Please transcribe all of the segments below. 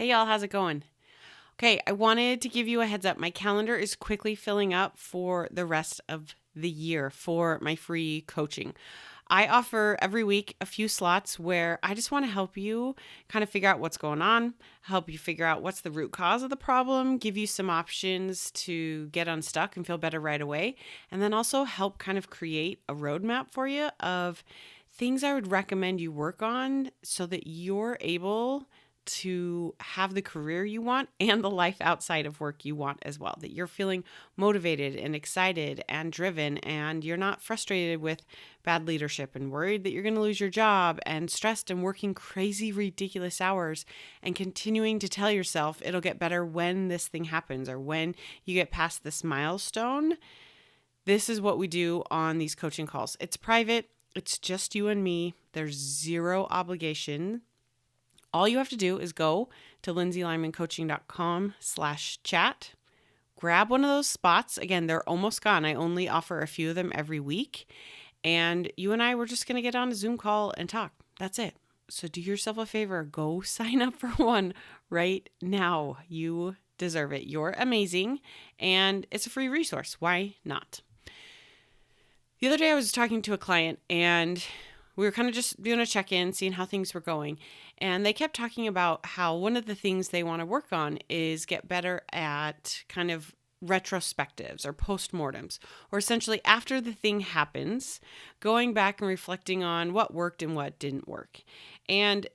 Hey y'all, how's it going? Okay, I wanted to give you a heads up. My calendar is quickly filling up for the rest of the year for my free coaching. I offer every week a few slots where I just want to help you kind of figure out what's going on, help you figure out what's the root cause of the problem, give you some options to get unstuck and feel better right away, and then also help kind of create a roadmap for you of things I would recommend you work on so that you're able to have the career you want and the life outside of work you want as well. That you're feeling motivated and excited and driven, and you're not frustrated with bad leadership and worried that you're going to lose your job and stressed and working crazy, ridiculous hours and continuing to tell yourself it'll get better when this thing happens or when you get past this milestone. This is what we do on these coaching calls. It's private. It's just you and me. There's zero obligation. All you have to do is go to lindsaylymancoaching.com/chat, grab one of those spots. Again, they're almost gone. I only offer a few of them every week. And you and I, we're just going to get on a Zoom call and talk. That's it. So do yourself a favor. Go sign up for one right now. You deserve it. You're amazing. And it's a free resource. Why not? The other day I was talking to a client and we were kind of just doing a check-in, seeing how things were going. And they kept talking about how one of the things they want to work on is get better at kind of retrospectives or postmortems, or essentially after the thing happens, going back and reflecting on what worked and what didn't work. And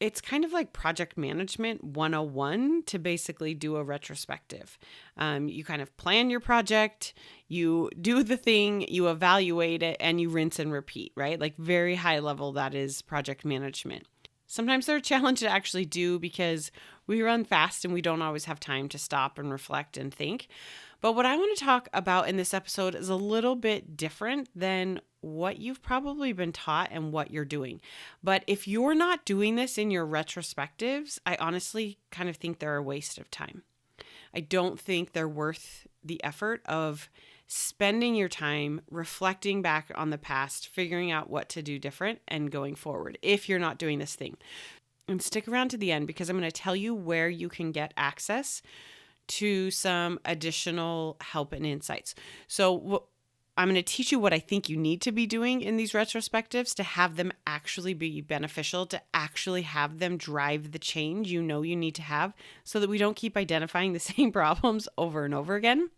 it's kind of like project management 101 to basically do a retrospective. You kind of plan your project, you do the thing, you evaluate it, and you rinse and repeat, right? Like very high level, that is project management. Sometimes they're a challenge to actually do because we run fast and we don't always have time to stop and reflect and think. But what I want to talk about in this episode is a little bit different than what you've probably been taught and what you're doing. But if you're not doing this in your retrospectives, I honestly kind of think they're a waste of time. I don't think they're worth the effort of spending your time reflecting back on the past, figuring out what to do different and going forward if you're not doing this thing. And stick around to the end because I'm going to tell you where you can get access to some additional help and insights. So I'm going to teach you what I think you need to be doing in these retrospectives to have them actually be beneficial, to actually have them drive the change you know you need to have so that we don't keep identifying the same problems over and over again.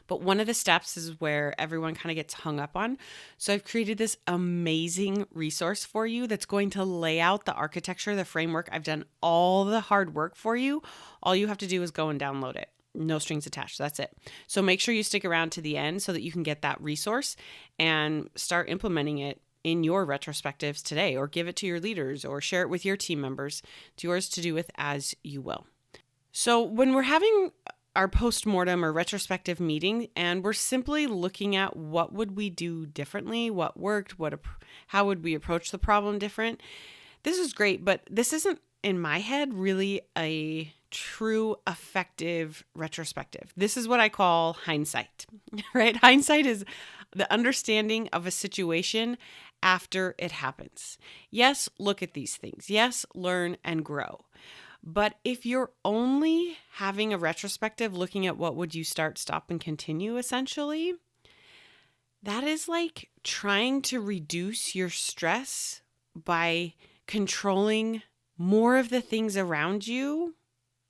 But one of the steps is where everyone kind of gets hung up on. So I've created this amazing resource for you that's going to lay out the architecture, the framework. I've done all the hard work for you. All you have to do is go and download it. No strings attached. That's it. So make sure you stick around to the end so that you can get that resource and start implementing it in your retrospectives today, or give it to your leaders or share it with your team members. It's yours to do with as you will. So when we're having our postmortem or retrospective meeting, and we're simply looking at what would we do differently, what worked, how would we approach the problem different. This is great, but this isn't, in my head, really a true effective retrospective. This is what I call hindsight, right? Hindsight is the understanding of a situation after it happens. Yes, look at these things. Yes, learn and grow. But if you're only having a retrospective looking at what would you start, stop, and continue, essentially, that is like trying to reduce your stress by controlling more of the things around you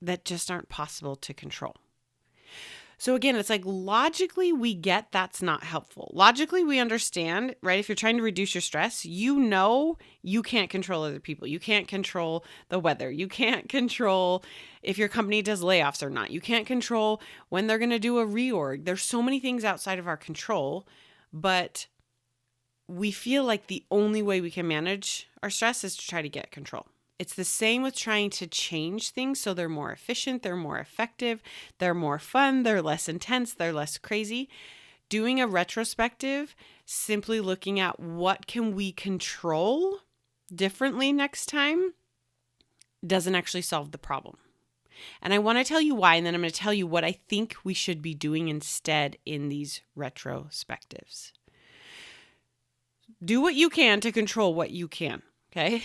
that just aren't possible to control. So again, it's like logically we get that's not helpful. Logically we understand, right? If you're trying to reduce your stress, you know you can't control other people. You can't control the weather. You can't control if your company does layoffs or not. You can't control when they're going to do a reorg. There's so many things outside of our control, but we feel like the only way we can manage our stress is to try to get control. It's the same with trying to change things so they're more efficient, they're more effective, they're more fun, they're less intense, they're less crazy. Doing a retrospective, simply looking at what can we control differently next time, doesn't actually solve the problem. And I want to tell you why, and then I'm going to tell you what I think we should be doing instead in these retrospectives. Do what you can to control what you can, okay?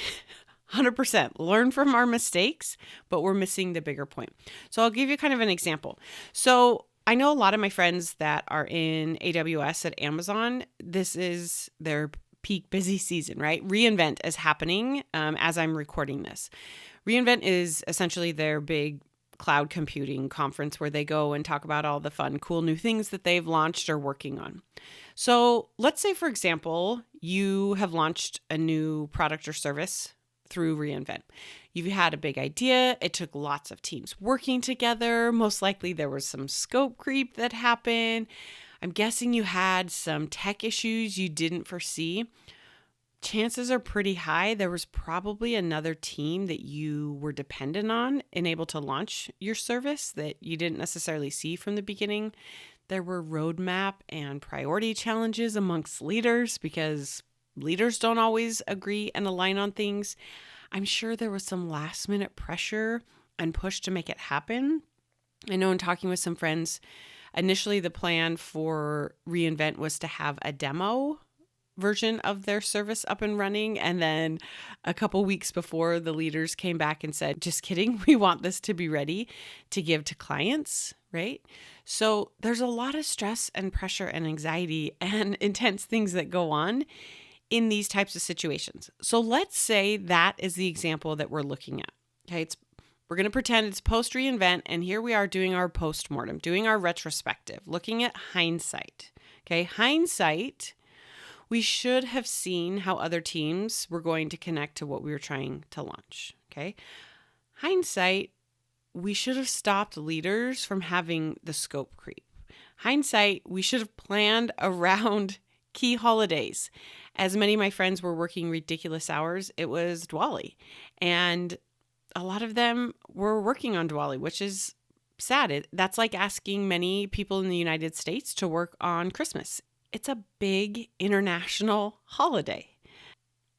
100%. Learn from our mistakes, but we're missing the bigger point. So I'll give you kind of an example. So I know a lot of my friends that are in AWS at Amazon. This is their peak busy season, right? reInvent is happening as I'm recording this. reInvent is essentially their big cloud computing conference where they go and talk about all the fun, cool new things that they've launched or working on. So let's say, for example, you have launched a new product or service through reInvent. You've had a big idea. It took lots of teams working together. Most likely there was some scope creep that happened. I'm guessing you had some tech issues you didn't foresee. Chances are pretty high there was probably another team that you were dependent on and able to launch your service that you didn't necessarily see from the beginning. There were roadmap and priority challenges amongst leaders because leaders don't always agree and align on things. I'm sure there was some last minute pressure and push to make it happen. I know in talking with some friends, initially the plan for reInvent was to have a demo version of their service up and running. And then a couple weeks before, the leaders came back and said, just kidding, we want this to be ready to give to clients, right? So there's a lot of stress and pressure and anxiety and intense things that go on in these types of situations. So let's say that is the example that we're looking at. Okay, we're going to pretend it's post reInvent, and here we are doing our postmortem, doing our retrospective, looking at hindsight. Okay, hindsight, we should have seen how other teams were going to connect to what we were trying to launch. Okay, hindsight, we should have stopped leaders from having the scope creep. Hindsight, we should have planned around key holidays. As many of my friends were working ridiculous hours, it was Diwali. And a lot of them were working on Diwali, which is sad. That's like asking many people in the United States to work on Christmas. It's a big international holiday.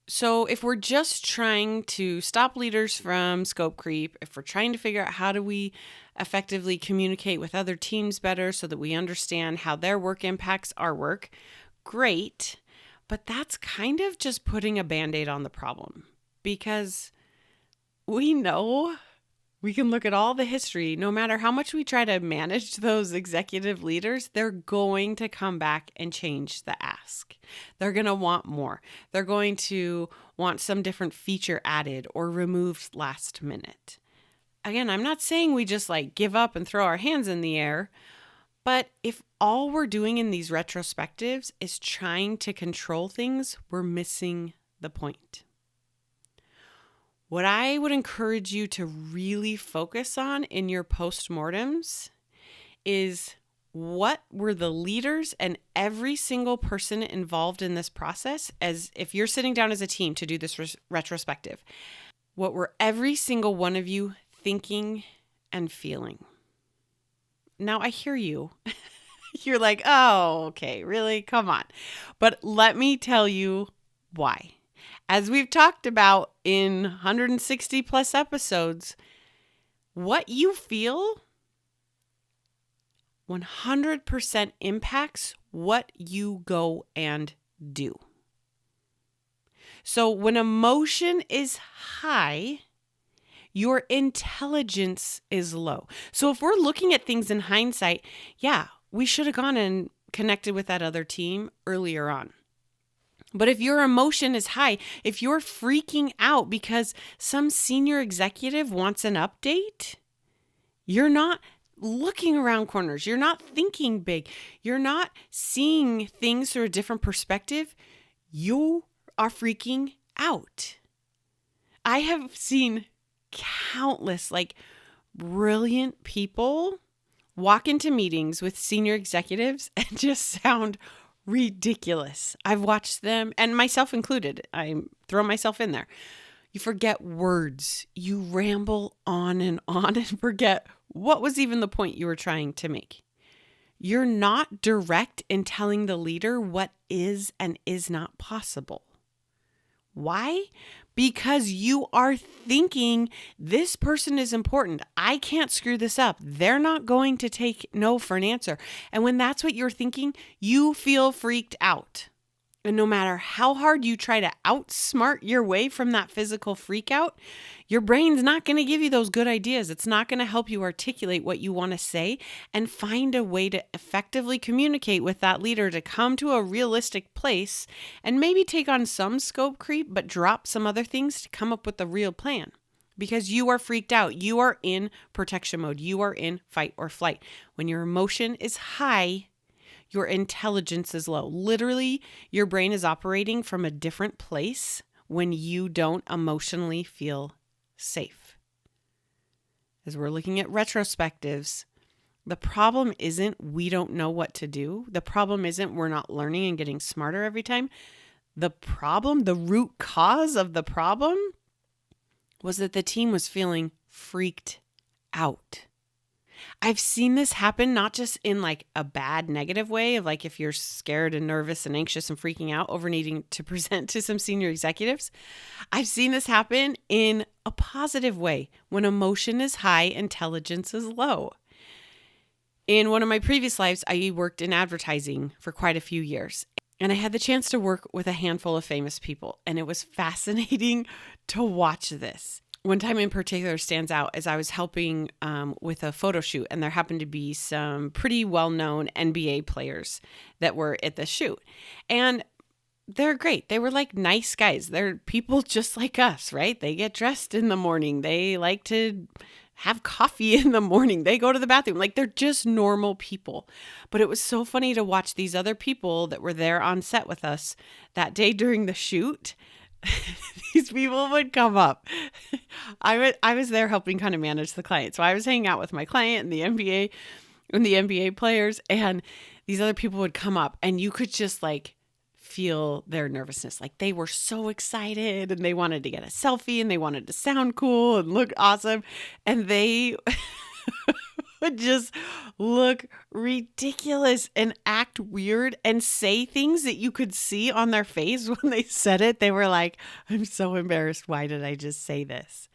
So if we're just trying to stop leaders from scope creep, if we're trying to figure out how do we effectively communicate with other teams better so that we understand how their work impacts our work, great. But that's kind of just putting a Band-Aid on the problem, because we know we can look at all the history. No matter how much we try to manage those executive leaders, they're going to come back and change the ask. They're going to want more. They're going to want some different feature added or removed last minute. Again, I'm not saying we just give up and throw our hands in the air. But if all we're doing in these retrospectives is trying to control things, we're missing the point. What I would encourage you to really focus on in your postmortems is what were the leaders and every single person involved in this process, as if you're sitting down as a team to do this retrospective, what were every single one of you thinking and feeling? Now I hear you. You're like, oh, okay, really? Come on. But let me tell you why. As we've talked about in 160 plus episodes, what you feel 100% impacts what you go and do. So when emotion is high, your intelligence is low. So if we're looking at things in hindsight, yeah, we should have gone and connected with that other team earlier on. But if your emotion is high, if you're freaking out because some senior executive wants an update, you're not looking around corners. You're not thinking big. You're not seeing things through a different perspective. You are freaking out. I have seen countless brilliant people walk into meetings with senior executives and just sound ridiculous. I've watched them, and myself included. I throw myself in there. You forget words. You ramble on and forget what was even the point you were trying to make. You're not direct in telling the leader what is and is not possible. Why? Because you are thinking this person is important. I can't screw this up. They're not going to take no for an answer. And when that's what you're thinking, you feel freaked out. And no matter how hard you try to outsmart your way from that physical freak out, your brain's not going to give you those good ideas. It's not going to help you articulate what you want to say and find a way to effectively communicate with that leader to come to a realistic place and maybe take on some scope creep, but drop some other things to come up with a real plan. Because you are freaked out. You are in protection mode. You are in fight or flight. When your emotion is high, your intelligence is low. Literally, your brain is operating from a different place when you don't emotionally feel safe. As we're looking at retrospectives, the problem isn't we don't know what to do. The problem isn't we're not learning and getting smarter every time. The problem, the root cause of the problem was that the team was feeling freaked out. I've seen this happen not just in like a bad negative way of like if you're scared and nervous and anxious and freaking out over needing to present to some senior executives. I've seen this happen in a positive way when emotion is high, intelligence is low. In one of my previous lives, I worked in advertising for quite a few years. And I had the chance to work with a handful of famous people. And it was fascinating to watch this. One time in particular stands out as I was helping with a photo shoot, and there happened to be some pretty well-known NBA players that were at the shoot. And they're great. They were like nice guys. They're people just like us, right? They get dressed in the morning. They like to have coffee in the morning. They go to the bathroom. Like they're just normal people. But it was so funny to watch these other people that were there on set with us that day during the shoot. These people would come up. I was there helping kind of manage the client. So I was hanging out with my client and the NBA players, and these other people would come up and you could just like feel their nervousness. Like they were so excited and they wanted to get a selfie and they wanted to sound cool and look awesome. And they would just look ridiculous and act weird and say things that you could see on their face when they said it. They were like, I'm so embarrassed. Why did I just say this?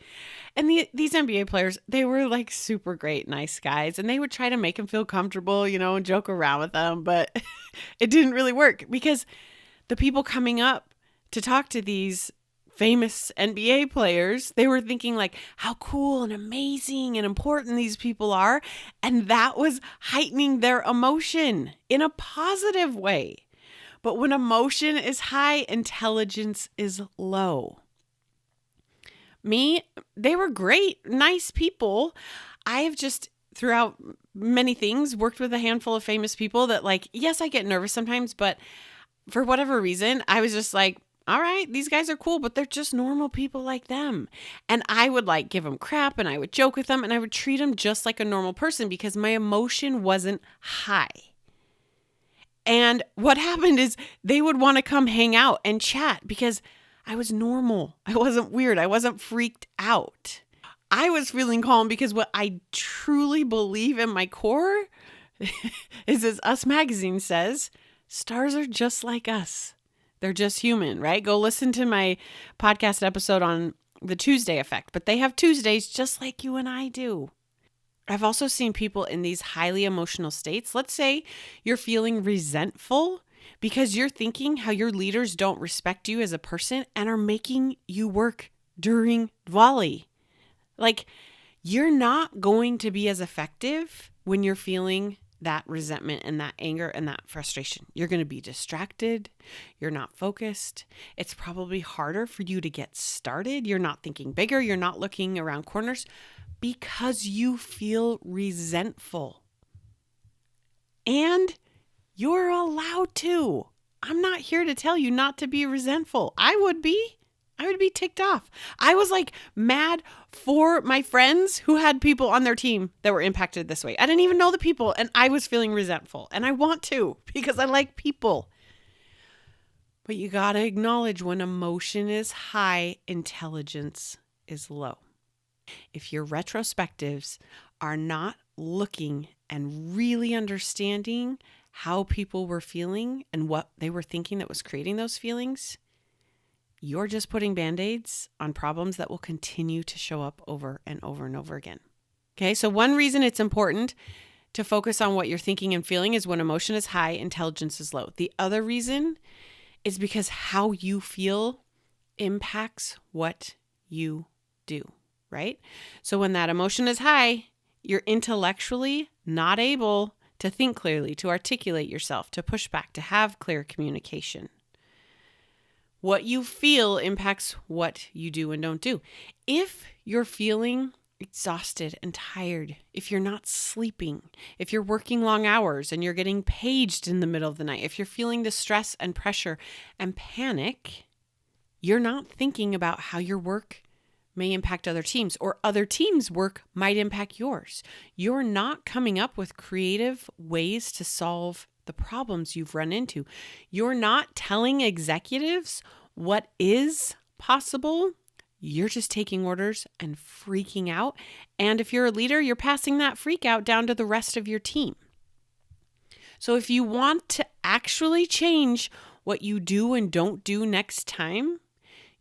And these NBA players, they were like super great, nice guys. And they would try to make them feel comfortable, and joke around with them. But it didn't really work because the people coming up to talk to these famous NBA players, they were thinking like how cool and amazing and important these people are. And that was heightening their emotion in a positive way. But when emotion is high, intelligence is low. They were great, nice people. I have just throughout many things worked with a handful of famous people that like, yes, I get nervous sometimes, but for whatever reason, I was just like, all right, these guys are cool, but they're just normal people like them. And I would like give them crap and I would joke with them and I would treat them just like a normal person because my emotion wasn't high. And what happened is they would want to come hang out and chat because I was normal. I wasn't weird. I wasn't freaked out. I was feeling calm because what I truly believe in my core is, as Us Magazine says, stars are just like us. They're just human, right? Go listen to my podcast episode on the Tuesday effect, but they have Tuesdays just like you and I do. I've also seen people in these highly emotional states. Let's say you're feeling resentful because you're thinking how your leaders don't respect you as a person and are making you work during Diwali. Like, you're not going to be as effective when you're feeling that resentment and that anger and that frustration. You're going to be distracted. You're not focused. It's probably harder for you to get started. You're not thinking bigger. You're not looking around corners because you feel resentful. And you're allowed to. I'm not here to tell you not to be resentful. I would be ticked off. I was like mad for my friends who had people on their team that were impacted this way. I didn't even know the people and I was feeling resentful and I want to because I like people. But you got to acknowledge when emotion is high, intelligence is low. If your retrospectives are not looking and really understanding how people were feeling and what they were thinking that was creating those feelings, you're just putting Band-Aids on problems that will continue to show up over and over and over again. Okay, so one reason it's important to focus on what you're thinking and feeling is when emotion is high, intelligence is low. The other reason is because how you feel impacts what you do, right? So when that emotion is high, you're intellectually not able to think clearly, to articulate yourself, to push back, to have clear communication. What you feel impacts what you do and don't do. If you're feeling exhausted and tired, if you're not sleeping, if you're working long hours and you're getting paged in the middle of the night, if you're feeling the stress and pressure and panic, you're not thinking about how your work may impact other teams or other teams' work might impact yours. You're not coming up with creative ways to solve the problems you've run into. You're not telling executives what is possible. You're just taking orders and freaking out. And if you're a leader, you're passing that freak out down to the rest of your team. So if you want to actually change what you do and don't do next time,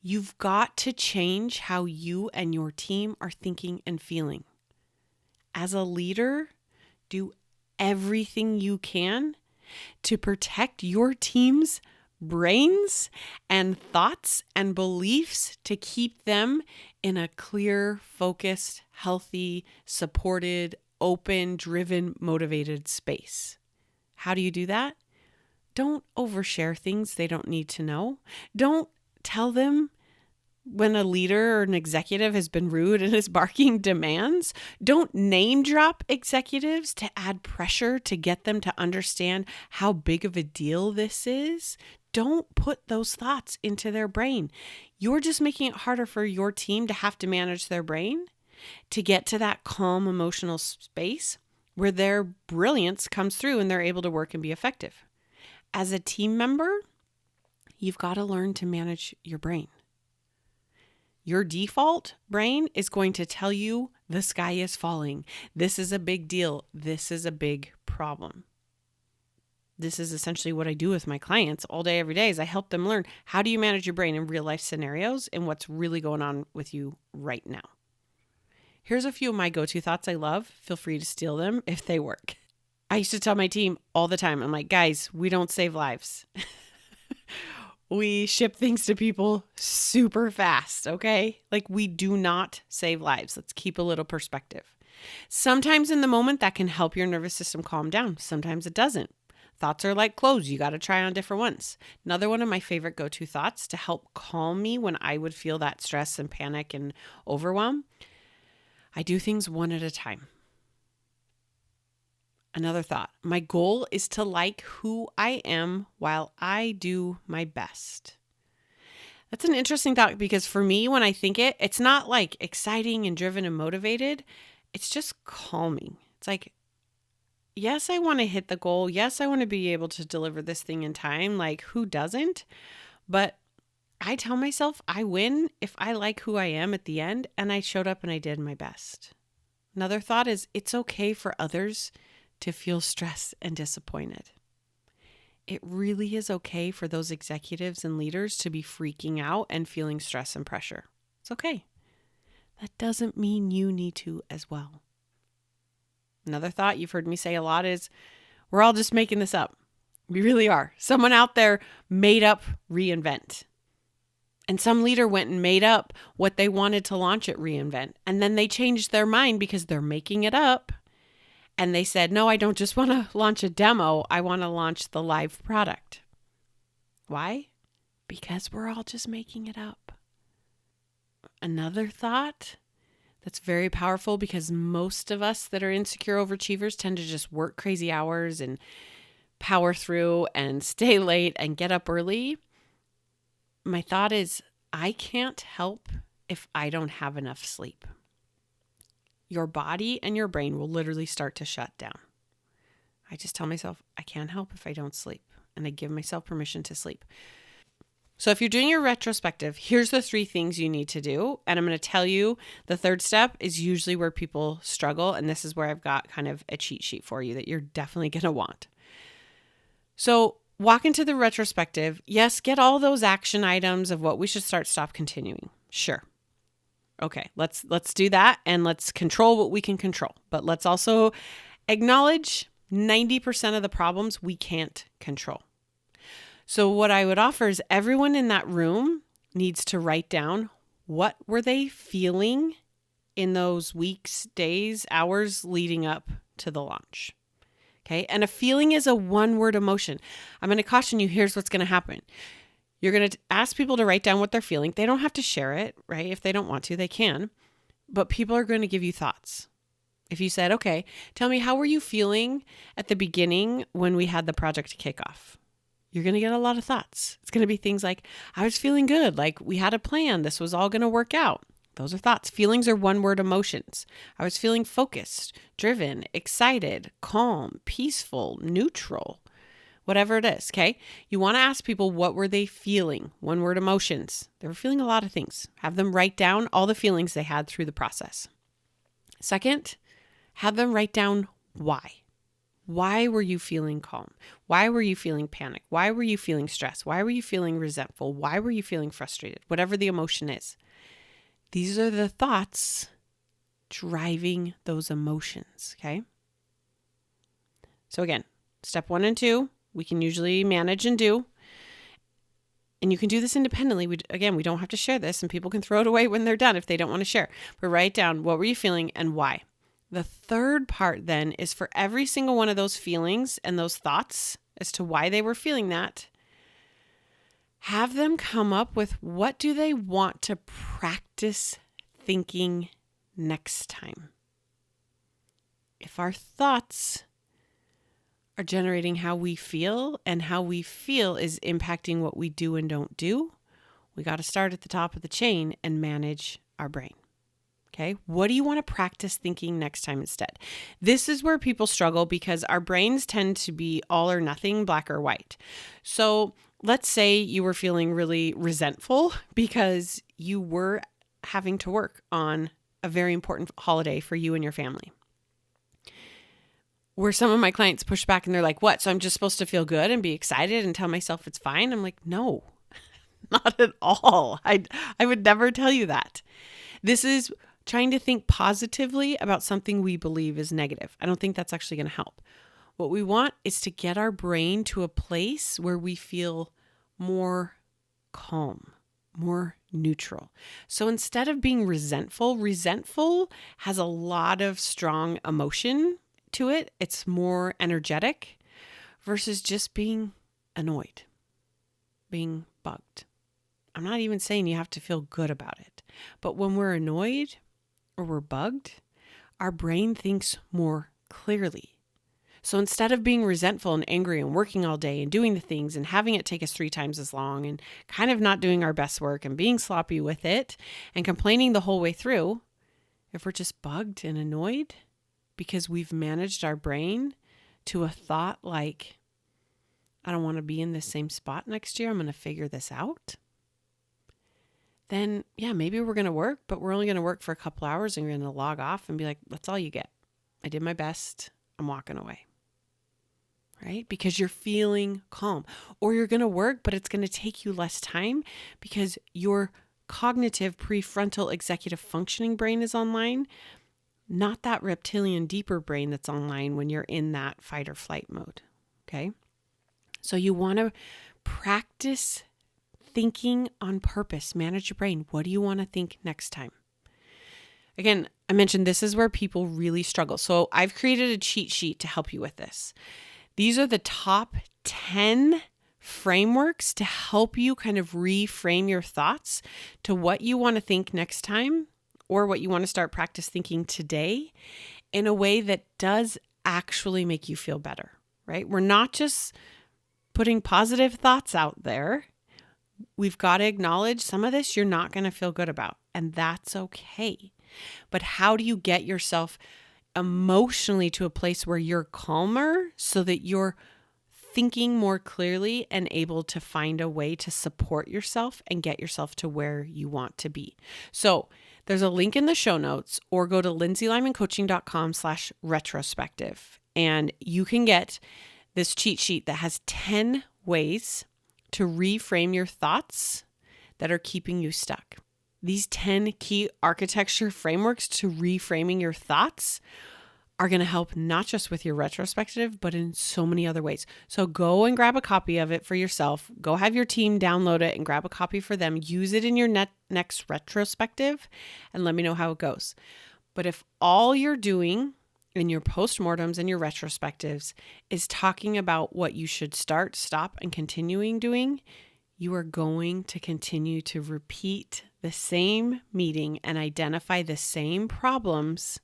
you've got to change how you and your team are thinking and feeling. As a leader, do everything you can to protect your team's brains and thoughts and beliefs to keep them in a clear, focused, healthy, supported, open, driven, motivated space. How do you do that? Don't overshare things they don't need to know. Don't tell them when a leader or an executive has been rude and is barking demands. Don't name drop executives to add pressure to get them to understand how big of a deal this is. Don't put those thoughts into their brain. You're just making it harder for your team to have to manage their brain to get to that calm emotional space where their brilliance comes through and they're able to work and be effective. As a team member, you've got to learn to manage your brain. Your default brain is going to tell you the sky is falling. This is a big deal. This is a big problem. This is essentially what I do with my clients all day, every day, is I help them learn how do you manage your brain in real life scenarios and what's really going on with you right now. Here's a few of my go-to thoughts I love. Feel free to steal them if they work. I used to tell my team all the time, I'm like, guys, we don't save lives. We ship things to people super fast, okay? Like we do not save lives. Let's keep a little perspective. Sometimes in the moment that can help your nervous system calm down. Sometimes it doesn't. Thoughts are like clothes. You got to try on different ones. Another one of my favorite go-to thoughts to help calm me when I would feel that stress and panic and overwhelm. I do things one at a time. Another thought, my goal is to like who I am while I do my best. That's an interesting thought because for me, when I think it, it's not like exciting and driven and motivated. It's just calming. It's like, yes, I want to hit the goal. Yes, I want to be able to deliver this thing in time. Like who doesn't? But I tell myself I win if I like who I am at the end and I showed up and I did my best. Another thought is it's okay for others to feel stressed and disappointed. It really is okay for those executives and leaders to be freaking out and feeling stress and pressure. It's okay. That doesn't mean you need to as well. Another thought you've heard me say a lot is we're all just making this up. We really are. Someone out there made up reInvent. And some leader went and made up what they wanted to launch at reInvent. And then they changed their mind because they're making it up. And they said, no, I don't just want to launch a demo. I want to launch the live product. Why? Because we're all just making it up. Another thought that's very powerful because most of us that are insecure overachievers tend to just work crazy hours and power through and stay late and get up early. My thought is, I can't help if I don't have enough sleep. Your body and your brain will literally start to shut down. I just tell myself, I can't help if I don't sleep. And I give myself permission to sleep. So if you're doing your retrospective, here's the 3 things you need to do. And I'm going to tell you the third step is usually where people struggle. And this is where I've got kind of a cheat sheet for you that you're definitely going to want. So walk into the retrospective. Yes, get all those action items of what we should start, stop, continuing. Sure. Okay, let's do that and let's control what we can control. But let's also acknowledge 90% of the problems we can't control. So what I would offer is everyone in that room needs to write down what were they feeling in those weeks, days, hours leading up to the launch. Okay. And a feeling is a one-word emotion. I'm going to caution you, here's what's going to happen. You're going to ask people to write down what they're feeling. They don't have to share it, right? If they don't want to, they can. But people are going to give you thoughts. If you said, okay, tell me, how were you feeling at the beginning when we had the project kickoff? You're going to get a lot of thoughts. It's going to be things like, I was feeling good. Like we had a plan. This was all going to work out. Those are thoughts. Feelings are one-word emotions. I was feeling focused, driven, excited, calm, peaceful, neutral, whatever it is, okay? You want to ask people, what were they feeling? One-word emotions. They were feeling a lot of things. Have them write down all the feelings they had through the process. Second, have them write down why. Why were you feeling calm? Why were you feeling panic? Why were you feeling stressed? Why were you feeling resentful? Why were you feeling frustrated? Whatever the emotion is. These are the thoughts driving those emotions, okay? So again, step 1 and 2, we can usually manage and do. And you can do this independently. We don't have to share this, and people can throw it away when they're done if they don't want to share. But write down, what were you feeling and why? The third part then is for every single one of those feelings and those thoughts as to why they were feeling that, have them come up with what do they want to practice thinking next time. If our thoughts are generating how we feel and how we feel is impacting what we do and don't do, we got to start at the top of the chain and manage our brain. Okay, what do you want to practice thinking next time instead? This is where people struggle because our brains tend to be all or nothing, black or white. So let's say you were feeling really resentful because you were having to work on a very important holiday for you and your family. Where some of my clients push back and they're like, what? So I'm just supposed to feel good and be excited and tell myself it's fine? I'm like, no, not at all. I would never tell you that. This is trying to think positively about something we believe is negative. I don't think that's actually going to help. What we want is to get our brain to a place where we feel more calm, more neutral. So instead of being resentful has a lot of strong emotion to it. It's more energetic versus just being annoyed, being bugged. I'm not even saying you have to feel good about it, but when we're annoyed or we're bugged, our brain thinks more clearly. So instead of being resentful and angry and working all day and doing the things and having it take us 3 times as long and kind of not doing our best work and being sloppy with it and complaining the whole way through, if we're just bugged and annoyed because we've managed our brain to a thought like, I don't want to be in the same spot next year, I'm going to figure this out, then yeah, maybe we're going to work, but we're only going to work for a couple hours and we're going to log off and be like, that's all you get. I did my best. I'm walking away. Right? Because you're feeling calm. Or you're going to work, but it's going to take you less time because your cognitive prefrontal executive functioning brain is online, not that reptilian deeper brain that's online when you're in that fight or flight mode. Okay? So you want to practice thinking on purpose. Manage your brain. What do you want to think next time? Again, I mentioned this is where people really struggle. So I've created a cheat sheet to help you with this. These are the top 10 frameworks to help you kind of reframe your thoughts to what you want to think next time or what you want to start practice thinking today in a way that does actually make you feel better, right? We're not just putting positive thoughts out there. We've got to acknowledge some of this you're not going to feel good about, and that's okay. But how do you get yourself emotionally to a place where you're calmer so that you're thinking more clearly and able to find a way to support yourself and get yourself to where you want to be? So there's a link in the show notes, or go to lindsaylymancoaching.com/retrospective, and you can get this cheat sheet that has 10 ways to reframe your thoughts that are keeping you stuck. These 10 key architecture frameworks to reframing your thoughts are going to help not just with your retrospective, but in so many other ways. So go and grab a copy of it for yourself. Go have your team download it and grab a copy for them. Use it in your next retrospective and let me know how it goes. But if all you're doing in your postmortems and your retrospectives is talking about what you should start, stop, and continuing doing, you are going to continue to repeat the same meeting and identify the same problems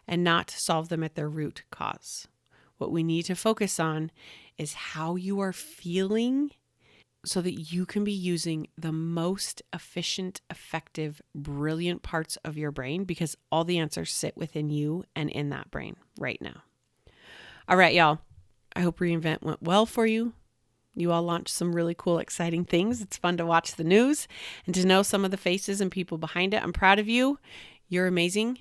and not solve them at their root cause. What we need to focus on is how you are feeling so that you can be using the most efficient, effective, brilliant parts of your brain, because all the answers sit within you and in that brain right now. All right, y'all. I hope reInvent went well for you. You all launched some really cool, exciting things. It's fun to watch the news and to know some of the faces and people behind it. I'm proud of you. You're amazing.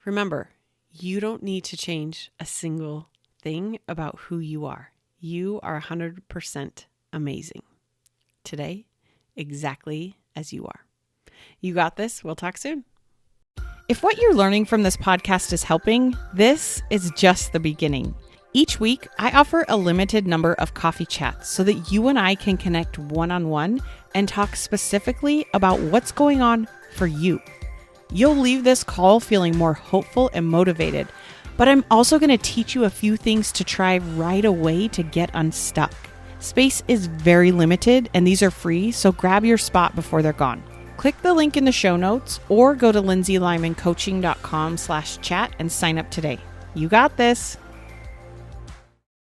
Remember, you don't need to change a single thing about who you are. You are 100% amazing today, exactly as you are. You got this. We'll talk soon. If what you're learning from this podcast is helping, this is just the beginning. Each week, I offer a limited number of coffee chats so that you and I can connect one-on-one and talk specifically about what's going on for you. You'll leave this call feeling more hopeful and motivated, but I'm also going to teach you a few things to try right away to get unstuck. Space is very limited and these are free, so grab your spot before they're gone. Click the link in the show notes or go to lindsaylymancoaching.com/chat and sign up today. You got this.